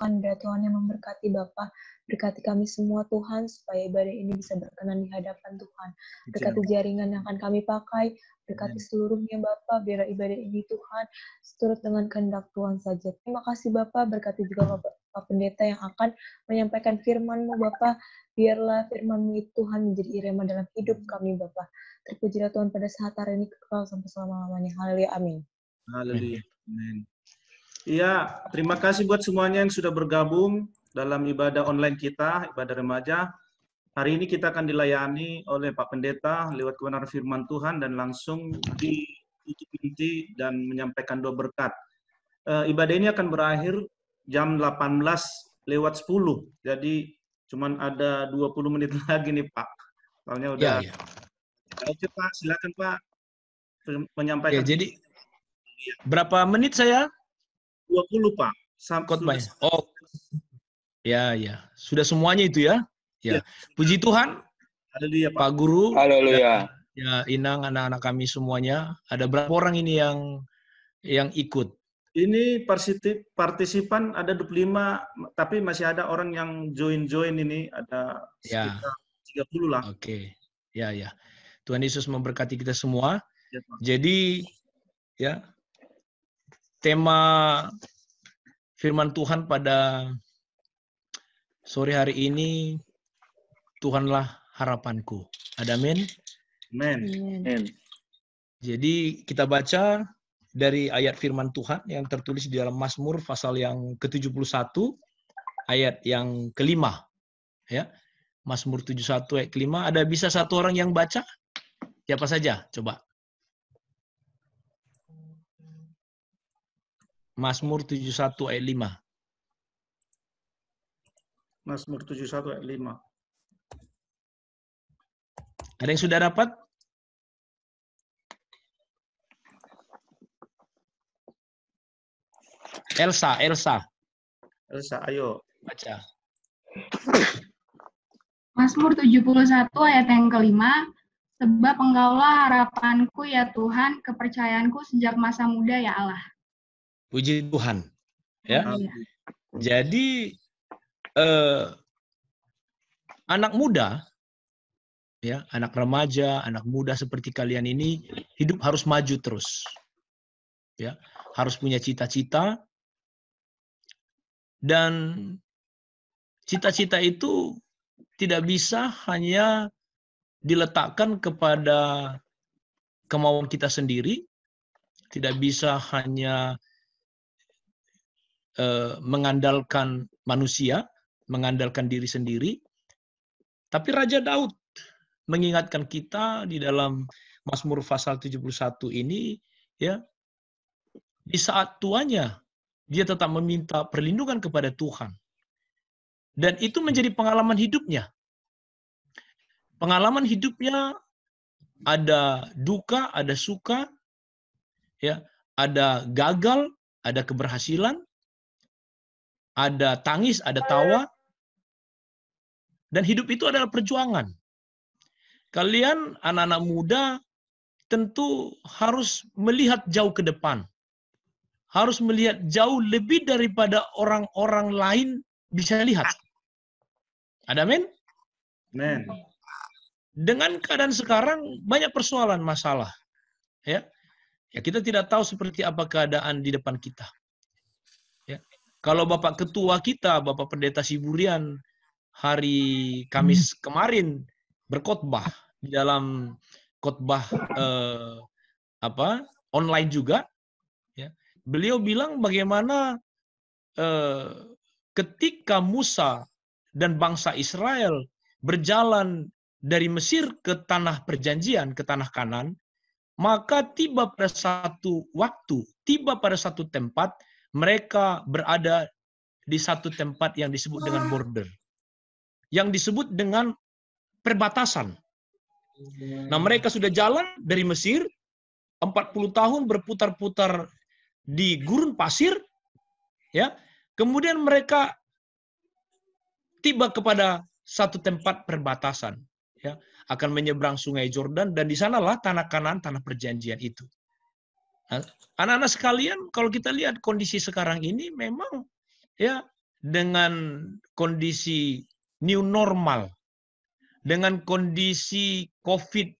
Tuhan, biar Tuhan yang memberkati Bapak, berkati kami semua Tuhan, supaya ibadah ini bisa berkenan di hadapan Tuhan. Berkati jaringan yang akan kami pakai, berkati seluruhnya Bapak, biar ibadah ini Tuhan, seturut dengan kehendak Tuhan saja. Terima kasih Bapak, berkati juga Bapak Pendeta yang akan menyampaikan firman-Mu Bapak, biarlah firman-Mu itu Tuhan menjadi irama dalam hidup kami Bapak. Terpujilah Tuhan pada saat hari ini kekal sampai selama-lamanya. Haleluya, amin. Haleluya. Amin. Iya, terima kasih buat semuanya yang sudah bergabung dalam ibadah online kita, ibadah remaja. Hari ini kita akan dilayani oleh Pak Pendeta lewat kebenaran firman Tuhan dan langsung ditutup inti dan menyampaikan doa berkat. Ibadah ini akan berakhir jam 18:10. Jadi cuman ada 20 menit lagi nih Pak. Soalnya udah. Ya. Oke Pak, silakan Pak menyampaikan. Ya, jadi berapa menit saya? 20 Pak. Khotbahnya. Oh, ya. Sudah semuanya itu ya? Ya. Puji Tuhan. Haleluya Pak. Pak Guru. Haleluya. Ya, Inang, anak-anak kami semuanya. Ada berapa orang ini yang ikut? Ini partisipan ada 25, tapi masih ada orang yang join ini ada sekitar 30 lah. Oke. Ya. Tuhan Yesus memberkati kita semua. Ya, Pak. Jadi ya, tema firman Tuhan pada sore hari ini, Tuhanlah harapanku. Ada amin? Amin. Jadi kita baca dari ayat firman Tuhan yang tertulis di dalam Mazmur pasal yang ke-71 ayat yang kelima. Ya. Mazmur 71 ayat kelima. Ada bisa satu orang yang baca? Siapa saja? Coba. Mazmur 71 ayat 5. Mazmur 71 ayat 5. Ada yang sudah dapat? Elsa, ayo. Baca. Mazmur 71 ayat yang kelima, sebab Engkaulah harapanku ya Tuhan, kepercayaanku sejak masa muda ya Allah. Puji Tuhan. Ya. Jadi anak muda, ya, anak remaja, anak muda seperti kalian ini hidup harus maju terus. Ya, harus punya cita-cita. Dan cita-cita itu tidak bisa hanya diletakkan kepada kemauan kita sendiri, tidak bisa hanya mengandalkan manusia, mengandalkan diri sendiri. Tapi Raja Daud mengingatkan kita di dalam Mazmur pasal 71 ini, ya, di saat tuanya dia tetap meminta perlindungan kepada Tuhan. Dan itu menjadi pengalaman hidupnya. Pengalaman hidupnya ada duka, ada suka, ya, ada gagal, ada keberhasilan, ada tangis, ada tawa. Dan hidup itu adalah perjuangan. Kalian anak-anak muda tentu harus melihat jauh ke depan. Harus melihat jauh lebih daripada orang-orang lain bisa lihat. Ada amin? Amin. Dengan keadaan sekarang banyak persoalan, masalah. Ya, kita tidak tahu seperti apa keadaan di depan kita. Ya. Kalau Bapak Ketua kita, Bapak Pendeta Siburian, hari Kamis kemarin berkhotbah di dalam khotbah online juga, ya. Beliau bilang bagaimana ketika Musa dan bangsa Israel berjalan dari Mesir ke tanah perjanjian, ke tanah Kanan, maka tiba pada satu waktu, tiba pada satu tempat, mereka berada di satu tempat yang disebut dengan border. Yang disebut dengan perbatasan. Nah, mereka sudah jalan dari Mesir, 40 tahun berputar-putar di gurun pasir, ya. Kemudian mereka tiba kepada satu tempat perbatasan, ya, akan menyeberang Sungai Yordan, dan di sanalah tanah Kanan, tanah perjanjian itu. Nah, anak-anak sekalian, kalau kita lihat kondisi sekarang ini memang, ya, dengan kondisi new normal, dengan kondisi COVID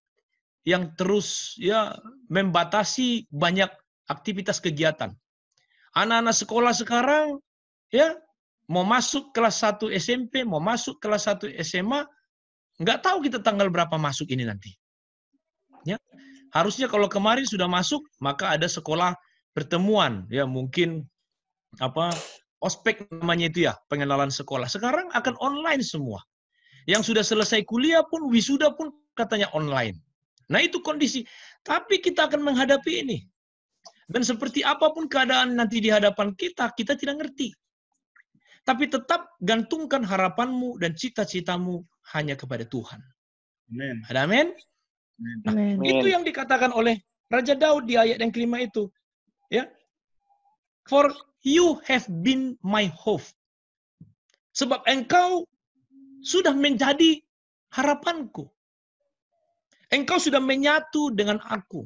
yang terus ya membatasi banyak aktivitas kegiatan. Anak-anak sekolah sekarang ya mau masuk kelas 1 SMP, mau masuk kelas 1 SMA, nggak tahu kita tanggal berapa masuk ini nanti. Ya. Harusnya kalau kemarin sudah masuk, maka ada sekolah pertemuan, ya mungkin ospek namanya itu ya, pengenalan sekolah. Sekarang akan online semua. Yang sudah selesai kuliah pun, wisuda pun katanya online. Nah itu kondisi. Tapi kita akan menghadapi ini. Dan seperti apapun keadaan nanti di hadapan kita, kita tidak ngerti. Tapi tetap gantungkan harapanmu dan cita-citamu hanya kepada Tuhan. Amin. Ada amin? Nah, itu yang dikatakan oleh Raja Daud di ayat yang kelima itu. Ya. For you have been my hope. Sebab engkau sudah menjadi harapanku. Engkau sudah menyatu dengan aku.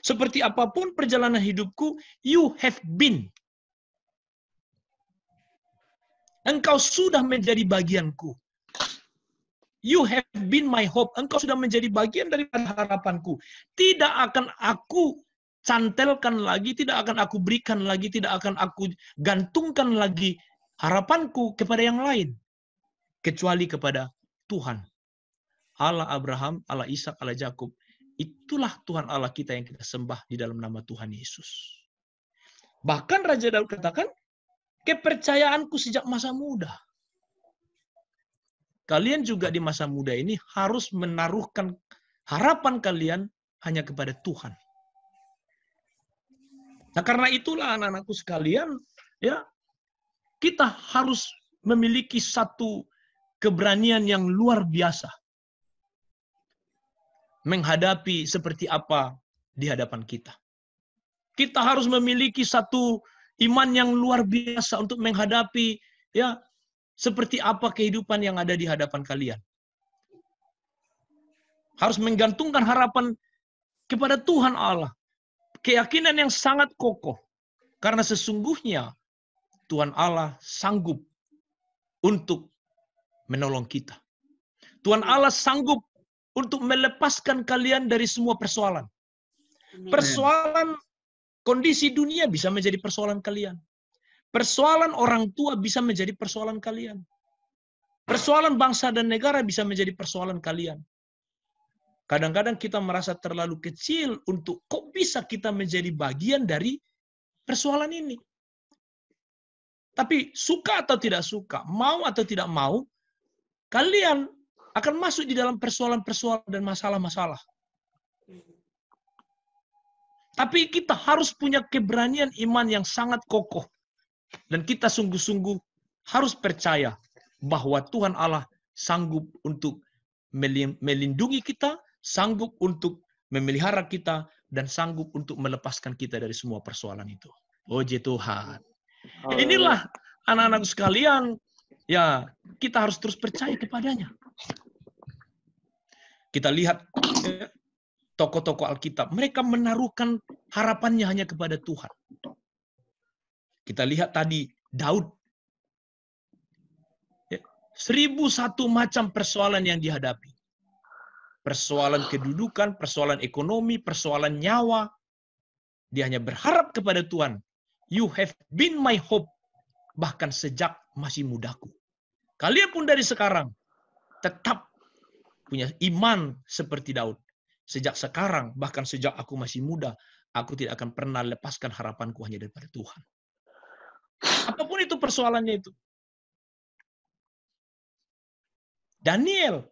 Seperti apapun perjalanan hidupku, you have been. Engkau sudah menjadi bagianku. You have been my hope. Engkau sudah menjadi bagian daripada harapanku. Tidak akan aku cantelkan lagi, tidak akan aku berikan lagi, tidak akan aku gantungkan lagi harapanku kepada yang lain. Kecuali kepada Tuhan. Allah Abraham, Allah Ishak, Allah Yakub. Itulah Tuhan Allah kita yang kita sembah di dalam nama Tuhan Yesus. Bahkan Raja Daud katakan, kepercayaanku sejak masa muda. Kalian juga di masa muda ini harus menaruhkan harapan kalian hanya kepada Tuhan. Nah, karena itulah anak-anakku sekalian, ya, kita harus memiliki satu keberanian yang luar biasa menghadapi seperti apa di hadapan kita. Kita harus memiliki satu iman yang luar biasa untuk menghadapi ya seperti apa kehidupan yang ada di hadapan kalian. Harus menggantungkan harapan kepada Tuhan Allah. Keyakinan yang sangat kokoh. Karena sesungguhnya Tuhan Allah sanggup untuk menolong kita. Tuhan Allah sanggup untuk melepaskan kalian dari semua persoalan. Persoalan kondisi dunia bisa menjadi persoalan kalian. Persoalan orang tua bisa menjadi persoalan kalian. Persoalan bangsa dan negara bisa menjadi persoalan kalian. Kadang-kadang kita merasa terlalu kecil untuk kok bisa kita menjadi bagian dari persoalan ini. Tapi suka atau tidak suka, mau atau tidak mau, kalian akan masuk di dalam persoalan-persoalan dan masalah-masalah. Tapi kita harus punya keberanian iman yang sangat kokoh. Dan kita sungguh-sungguh harus percaya bahwa Tuhan Allah sanggup untuk melindungi kita, sanggup untuk memelihara kita, dan sanggup untuk melepaskan kita dari semua persoalan itu. Puji Tuhan. Inilah anak-anak sekalian, ya kita harus terus percaya kepadanya. Kita lihat tokoh-tokoh Alkitab, mereka menaruhkan harapannya hanya kepada Tuhan. Kita lihat tadi Daud. 1001 macam persoalan yang dihadapi. Persoalan kedudukan, persoalan ekonomi, persoalan nyawa. Dia hanya berharap kepada Tuhan. You have been my hope. Bahkan sejak masih mudaku. Kalian pun dari sekarang tetap punya iman seperti Daud. Sejak sekarang, bahkan sejak aku masih muda, aku tidak akan pernah lepaskan harapanku hanya daripada Tuhan. Apapun itu persoalannya itu. Daniel,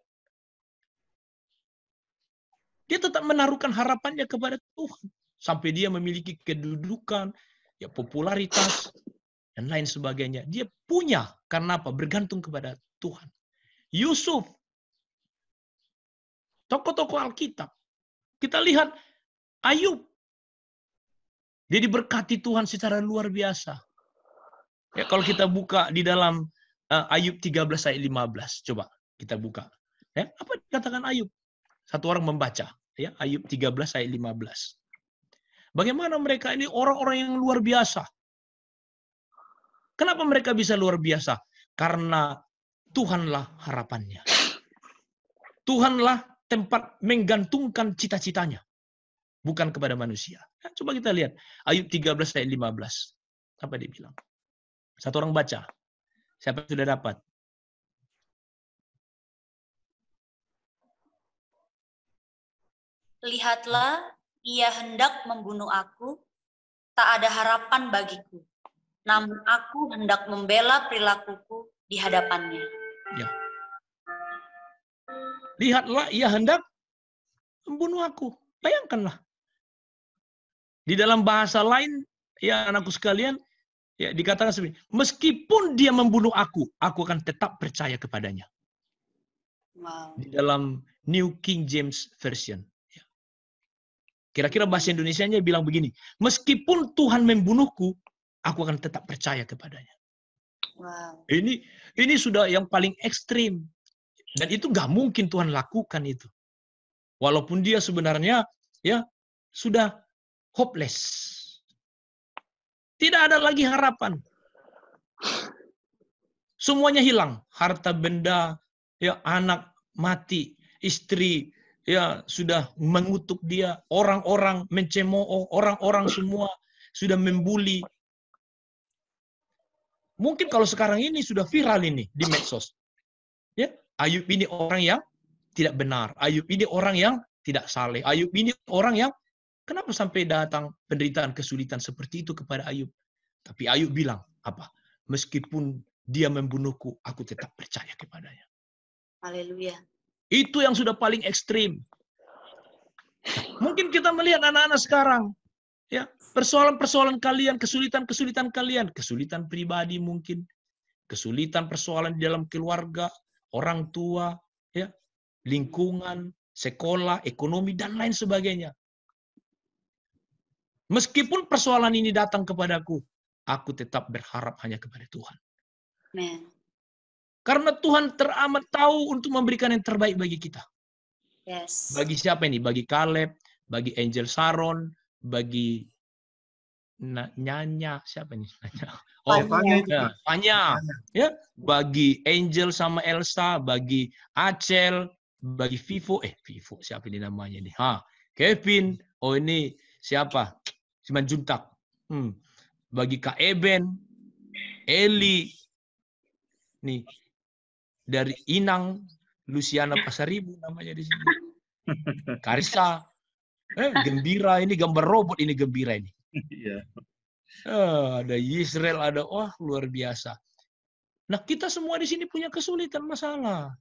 dia tetap menaruhkan harapannya kepada Tuhan. Sampai dia memiliki kedudukan, ya popularitas, dan lain sebagainya. Dia punya, karena apa? Bergantung kepada Tuhan. Yusuf, tokoh-tokoh Alkitab. Kita lihat Ayub. Dia diberkati Tuhan secara luar biasa. Ya, kalau kita buka di dalam Ayub 13 ayat 15. Coba kita buka. Ya, apa dikatakan Ayub? Satu orang membaca. Ya, Ayub 13 ayat 15. Bagaimana mereka ini orang-orang yang luar biasa. Kenapa mereka bisa luar biasa? Karena Tuhanlah harapannya. Tuhanlah tempat menggantungkan cita-citanya. Bukan kepada manusia. Nah, coba kita lihat. Ayub 13 ayat 15. Apa dia bilang? Satu orang baca. Siapa yang sudah dapat? Lihatlah, ia hendak membunuh aku, tak ada harapan bagiku. Namun aku hendak membela perilakuku di hadapannya. Ya. Lihatlah, ia hendak membunuh aku. Bayangkanlah. Di dalam bahasa lain, ya anakku sekalian, ya dikatakan seperti, meskipun dia membunuh aku akan tetap percaya kepadanya. Wow. Di dalam New King James Version. Kira-kira bahasa Indonesianya bilang begini, meskipun Tuhan membunuhku, aku akan tetap percaya kepadanya. Wow. Ini sudah yang paling ekstrim. Dan itu nggak mungkin Tuhan lakukan itu. Walaupun dia sebenarnya ya sudah hopeless. Tidak ada lagi harapan. Semuanya hilang, harta benda, ya anak mati, istri ya sudah mengutuk dia, orang-orang mencemooh, orang-orang semua sudah membuli. Mungkin kalau sekarang ini sudah viral ini di medsos. Ya, Ayub ini orang yang tidak benar. Ayub ini orang yang tidak saleh. Ayub ini orang yang kenapa sampai datang penderitaan kesulitan seperti itu kepada Ayub? Tapi Ayub bilang apa? Meskipun dia membunuhku, aku tetap percaya kepadanya. Haleluya. Itu yang sudah paling ekstrim. Mungkin kita melihat anak-anak sekarang, ya persoalan-persoalan kalian, kesulitan-kesulitan kalian, kesulitan pribadi mungkin, kesulitan persoalan di dalam keluarga, orang tua, ya lingkungan, sekolah, ekonomi dan lain sebagainya. Meskipun persoalan ini datang kepadaku, aku tetap berharap hanya kepada Tuhan. Amen. Karena Tuhan teramat tahu untuk memberikan yang terbaik bagi kita. Yes. Bagi siapa ini? Bagi Caleb, bagi Angel Sharon, bagi Nyanya, siapa ini? Oh, Fanya. Fanya. Ya, bagi Angel sama Elsa, bagi Acel, bagi Vivo, siapa ini namanya nih? Kevin. Oh ini siapa? Simanjuntak. Bagi Kak Eben, Eli, nih dari Inang, Luciana Pasaribu namanya di sini. Karisa, gembira ini gambar robot ini gembira ini. Iya. Ada Israel, ada luar biasa. Nah kita semua di sini punya kesulitan masalah.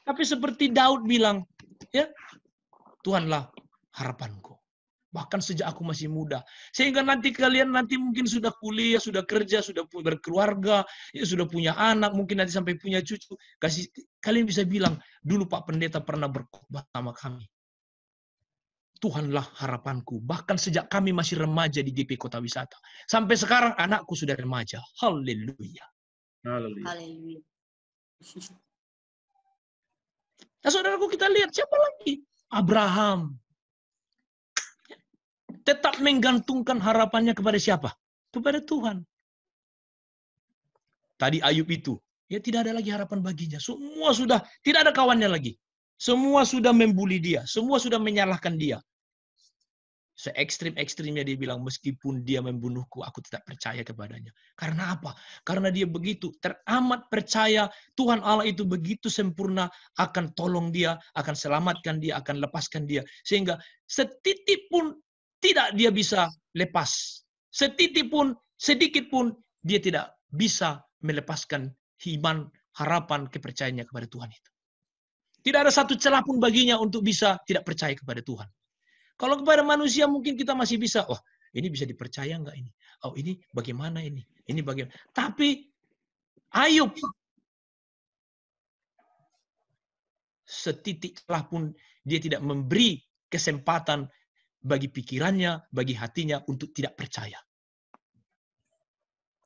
Tapi seperti Daud bilang, ya Tuhanlah harapanku. Bahkan sejak aku masih muda. Sehingga nanti kalian mungkin sudah kuliah, sudah kerja, sudah berkeluarga, ya sudah punya anak, mungkin nanti sampai punya cucu. Kalian bisa bilang, dulu Pak Pendeta pernah berkhotbah sama kami. Tuhanlah harapanku. Bahkan sejak kami masih remaja di GP Kota Wisata. Sampai sekarang anakku sudah remaja. Haleluya. Haleluya. Nah saudaraku kita lihat siapa lagi? Abraham. Tetap menggantungkan harapannya kepada siapa? Kepada Tuhan. Tadi Ayub itu, ya tidak ada lagi harapan baginya. Semua sudah, tidak ada kawannya lagi. Semua sudah membuli dia. Semua sudah menyalahkan dia. Se-ekstrim-ekstrimnya dia bilang, meskipun dia membunuhku, aku tetap percaya kepadanya. Karena apa? Karena dia begitu teramat percaya Tuhan Allah itu begitu sempurna akan tolong dia, akan selamatkan dia, akan lepaskan dia. Sehingga setitik pun tidak dia bisa lepas. Setitik pun, sedikit pun dia tidak bisa melepaskan iman, harapan, kepercayaannya kepada Tuhan itu. Tidak ada satu celah pun baginya untuk bisa tidak percaya kepada Tuhan. Kalau kepada manusia mungkin kita masih bisa, ini bisa dipercaya enggak ini? Ini bagaimana ini? Ini bagaimana? Tapi Ayub setitik celah pun dia tidak memberi kesempatan bagi pikirannya, bagi hatinya untuk tidak percaya.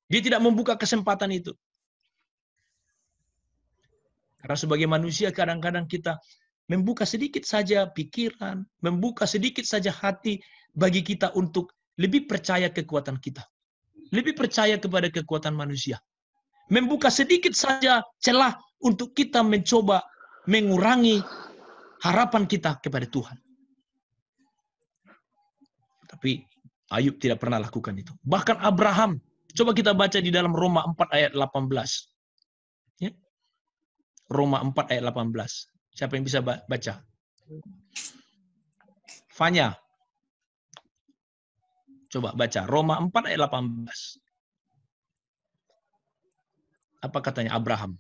Dia tidak membuka kesempatan itu. Karena sebagai manusia kadang-kadang kita membuka sedikit saja pikiran, membuka sedikit saja hati bagi kita untuk lebih percaya kekuatan kita. lebih percaya kepada kekuatan manusia. Membuka sedikit saja celah untuk kita mencoba mengurangi harapan kita kepada Tuhan. Tapi Ayub tidak pernah lakukan itu. Bahkan Abraham, coba kita baca di dalam Roma 4 ayat 18. Ya. Roma 4 ayat 18. Siapa yang bisa baca? Fanya. Coba baca Roma 4 ayat 18. Apa katanya Abraham?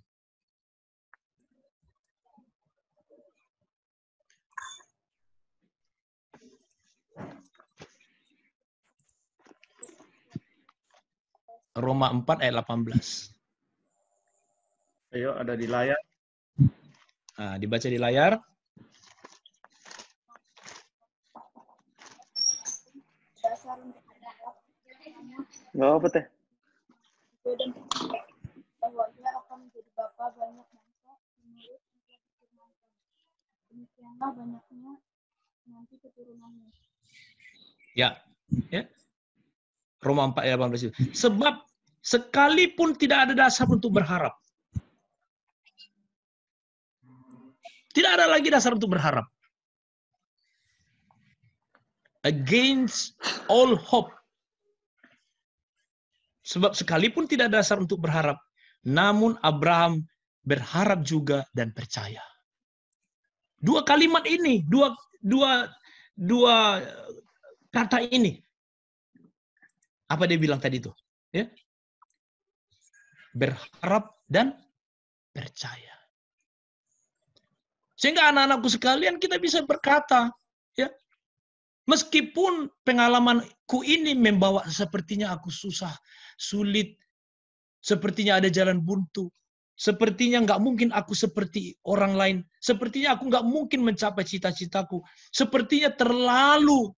Roma 4 ayat 18. Ayo, ada di layar. Nah, dibaca di layar. Nggak apa teh. Dan bahwa ia akan menjadi bapa banyak bangsa menurut yang telah difirmankan. Demikianlah banyaknya nanti keturunannya. Ya. Roma 4 ayat 18 itu. Sebab sekalipun tidak ada dasar untuk berharap. Tidak ada lagi dasar untuk berharap. Against all hope. Sebab sekalipun tidak ada dasar untuk berharap, namun Abraham berharap juga dan percaya. Dua kalimat ini, dua kata ini. Apa dia bilang tadi itu? Ya? Berharap dan percaya. Sehingga anak-anakku sekalian kita bisa berkata, ya, meskipun pengalamanku ini membawa sepertinya aku susah, sulit, sepertinya ada jalan buntu, sepertinya nggak mungkin aku seperti orang lain, sepertinya aku nggak mungkin mencapai cita-citaku, sepertinya terlalu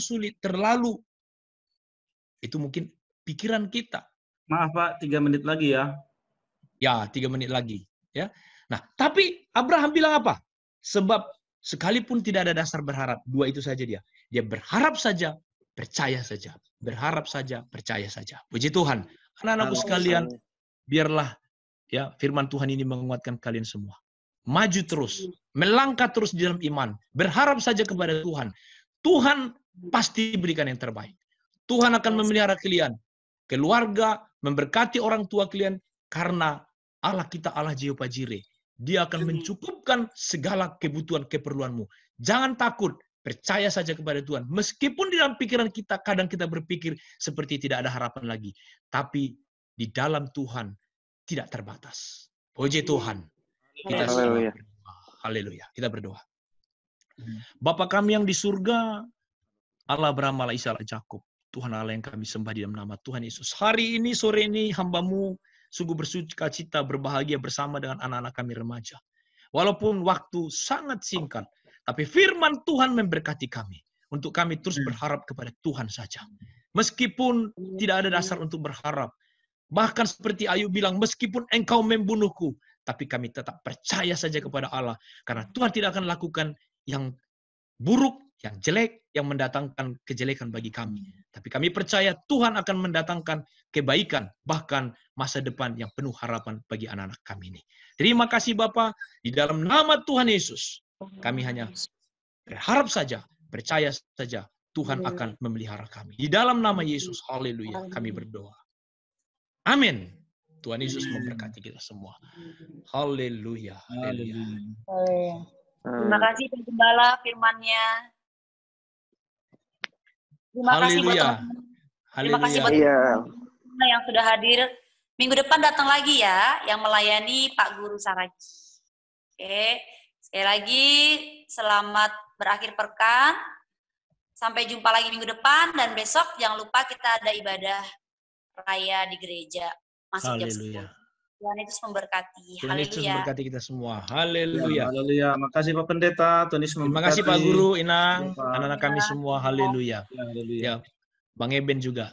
sulit, itu mungkin pikiran kita. Maaf Pak, 3 menit lagi ya. Ya, 3 menit lagi. Ya. Nah, tapi Abraham bilang apa? Sebab sekalipun tidak ada dasar berharap, 2 itu saja dia. Dia berharap saja, percaya saja. Berharap saja, percaya saja. Puji Tuhan. Anak-anakku sekalian, biarlah ya firman Tuhan ini menguatkan kalian semua. Maju terus, melangkah terus di dalam iman. Berharap saja kepada Tuhan. Tuhan pasti berikan yang terbaik. Tuhan akan memelihara kalian, keluarga, memberkati orang tua kalian, karena Allah kita Allah Jehovah Jireh. Dia akan mencukupkan segala kebutuhan keperluanmu. Jangan takut, percaya saja kepada Tuhan. Meskipun di dalam pikiran kita, kadang kita berpikir seperti tidak ada harapan lagi. Tapi di dalam Tuhan tidak terbatas. Puji Tuhan. Kita semua berdoa. Haleluya. Kita berdoa. Bapa kami yang di surga, Allah Abraham, Allah Ishak, Allah Yakub. Tuhan Allah yang kami sembah di dalam nama Tuhan Yesus. Hari ini, sore ini, hamba-Mu sungguh bersukacita, berbahagia bersama dengan anak-anak kami remaja. Walaupun waktu sangat singkat, tapi firman Tuhan memberkati kami. Untuk kami terus berharap kepada Tuhan saja. Meskipun tidak ada dasar untuk berharap. Bahkan seperti Ayub bilang, meskipun engkau membunuhku, tapi kami tetap percaya saja kepada Allah. Karena Tuhan tidak akan lakukan yang buruk, yang jelek, yang mendatangkan kejelekan bagi kami. Tapi kami percaya Tuhan akan mendatangkan kebaikan, bahkan masa depan yang penuh harapan bagi anak-anak kami ini. Terima kasih Bapa, di dalam nama Tuhan Yesus, kami hanya berharap saja, percaya saja, Tuhan akan memelihara kami. Di dalam nama Yesus, haleluya, kami berdoa. Amin. Tuhan Yesus memberkati kita semua. Haleluya. Haleluya. Terima kasih Pak Gembala firman-Nya. Terima kasih buat teman-teman. Terima kasih buat teman-teman yang sudah hadir. Minggu depan datang lagi ya, yang melayani Pak Guru Saragi. Oke, sekali lagi selamat berakhir pekan. Sampai jumpa lagi minggu depan, dan besok jangan lupa kita ada ibadah raya di gereja. Masih jam 10. Tuhan Yesus memberkati. Tuhan Yesus memberkati kita semua. Haleluya. Haleluya. Makasih Pak Pendeta. Tuhan Yesus memberkati. Terima kasih Pak Guru, Inang, anak-anak kami semua. Haleluya. Haleluya. Ya, Bang Eben juga.